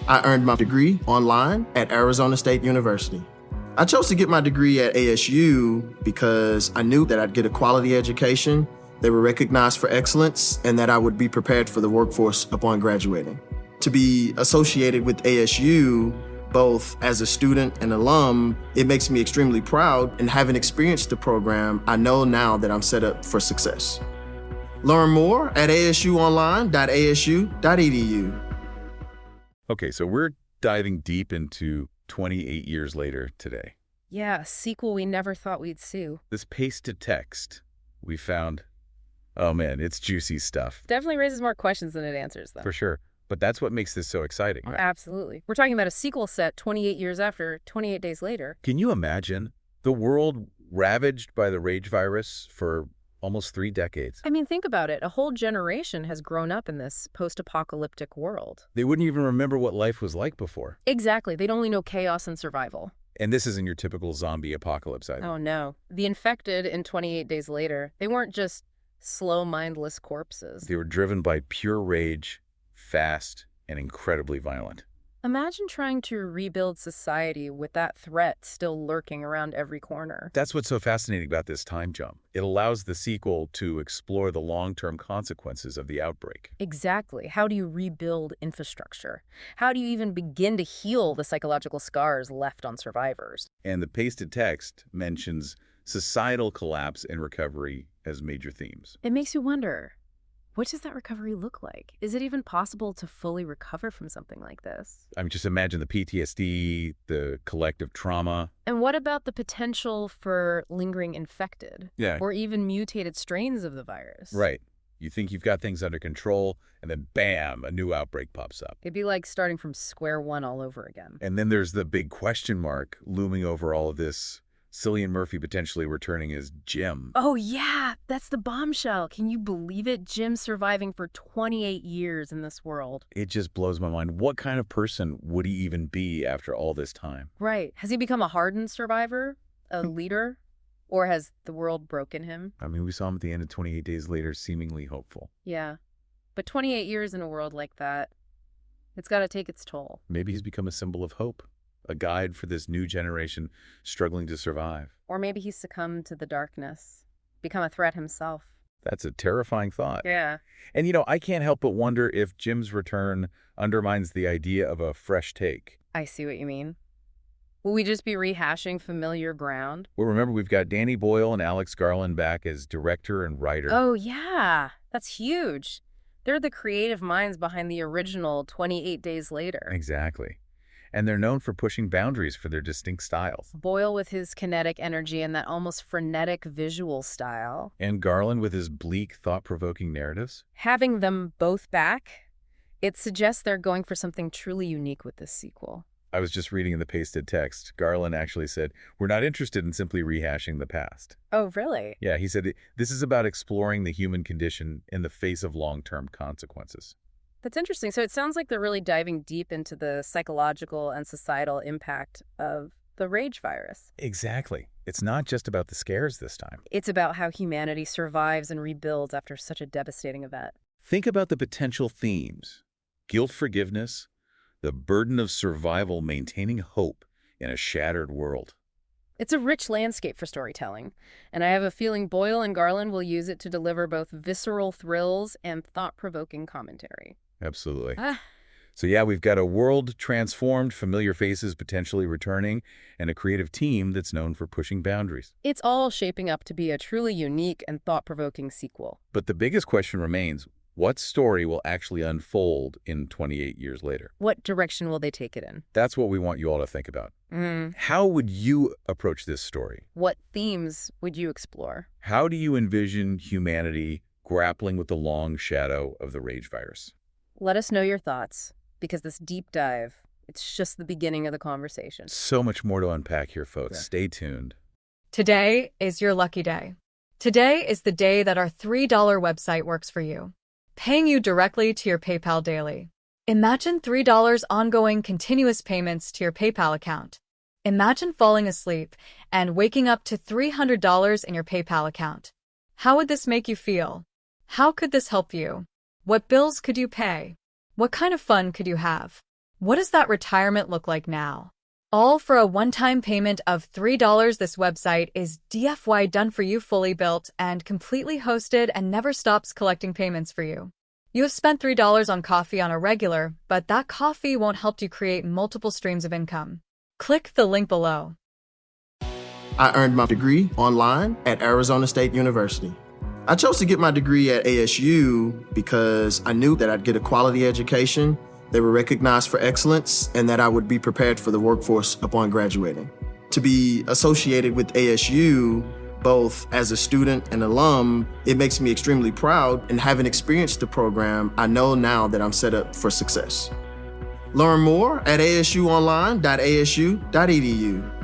I earned my degree online at Arizona State University. I chose to get my degree at ASU because I knew that I'd get a quality education, they were recognized for excellence, and that I would be prepared for the workforce upon graduating. To be associated with ASU, both as a student and alum, it makes me extremely proud, and having experienced the program, I know now that I'm set up for success. Learn more at asuonline.asu.edu. Okay, so we're diving deep into 28 years later today. Yeah, a sequel we never thought we'd see. This paste-to-text we found, oh man, it's juicy stuff. Definitely raises more questions than it answers, though. For sure. But that's what makes this so exciting. Right? Absolutely. We're talking about a sequel set 28 years after, 28 days later. Can you imagine the world ravaged by the rage virus for almost 3 decades? I mean, think about it. A whole generation has grown up in this post-apocalyptic world. They wouldn't even remember what life was like before. Exactly. They'd only know chaos and survival. And this isn't your typical zombie apocalypse either. Oh, no. The infected in 28 days later, they weren't just slow, mindless corpses. They were driven by pure rage, fast, and incredibly violent. Imagine trying to rebuild society with that threat still lurking around every corner. That's what's so fascinating about this time jump. It allows the sequel to explore the long-term consequences of the outbreak. Exactly. How do you rebuild infrastructure? How do you even begin to heal the psychological scars left on survivors? And the pasted text mentions societal collapse and recovery as major themes. It makes you wonder, what does that recovery look like? Is it even possible to fully recover from something like this? I mean, just imagine the PTSD, the collective trauma. And what about the potential for lingering infected? Yeah. Or even mutated strains of the virus? Right. You think you've got things under control, and then bam, a new outbreak pops up. It'd be like starting from square one all over again. And then there's the big question mark looming over all of this. Cillian Murphy potentially returning as Jim. Oh, yeah. That's the bombshell. Can you believe it? Jim surviving for 28 years in this world. It just blows my mind. What kind of person would he even be after all this time? Right. Has he become a hardened survivor? A leader? Or has the world broken him? I mean, we saw him at the end of 28 days later, seemingly hopeful. Yeah. But 28 years in a world like that, it's got to take its toll. Maybe he's become a symbol of hope. A guide for this new generation struggling to survive. Or maybe he's succumbed to the darkness, become a threat himself. That's a terrifying thought. Yeah. And, you know, I can't help but wonder if Jim's return undermines the idea of a fresh take. I see what you mean. Will we just be rehashing familiar ground? Well, remember, we've got Danny Boyle and Alex Garland back as director and writer. Oh, yeah. That's huge. They're the creative minds behind the original 28 Days Later. Exactly. And they're known for pushing boundaries for their distinct styles. Boyle with his kinetic energy and that almost frenetic visual style. And Garland with his bleak, thought-provoking narratives. Having them both back, it suggests they're going for something truly unique with this sequel. I was just reading in the pasted text. Garland actually said, "We're not interested in simply rehashing the past." Oh, really? Yeah, he said, "This is about exploring the human condition in the face of long-term consequences." That's interesting. So it sounds like they're really diving deep into the psychological and societal impact of the rage virus. Exactly. It's not just about the scares this time. It's about how humanity survives and rebuilds after such a devastating event. Think about the potential themes. Guilt forgiveness, the burden of survival, maintaining hope in a shattered world. It's a rich landscape for storytelling, and I have a feeling Boyle and Garland will use it to deliver both visceral thrills and thought-provoking commentary. Absolutely. So yeah, we've got a world transformed, familiar faces potentially returning, and a creative team that's known for pushing boundaries. It's all shaping up to be a truly unique and thought-provoking sequel. But the biggest question remains, what story will actually unfold in 28 years later? What direction will they take it in? That's what we want you all to think about. How would you approach this story? What themes would you explore? How do you envision humanity grappling with the long shadow of the rage virus? Let us know your thoughts, because this deep dive, it's just the beginning of the conversation. So much more to unpack here, folks. Stay tuned. Today is your lucky day. Today is the day that our $3 website works for you, paying you directly to your PayPal daily. Imagine $3 ongoing continuous payments to your PayPal account. Imagine falling asleep and waking up to $300 in your PayPal account. How would this make you feel? How could this help you? What bills could you pay? What kind of fun could you have? What does that retirement look like now? All for a one-time payment of $3. This website is DFY done for you, fully built and completely hosted, and never stops collecting payments for you. You have spent $3 on coffee on a regular, but that coffee won't help you create multiple streams of income. Click the link below. I earned my degree online at Arizona State University. I chose to get my degree at ASU because I knew that I'd get a quality education, they were recognized for excellence, and that I would be prepared for the workforce upon graduating. To be associated with ASU, both as a student and alum, it makes me extremely proud, and having experienced the program, I know now that I'm set up for success. Learn more at asuonline.asu.edu.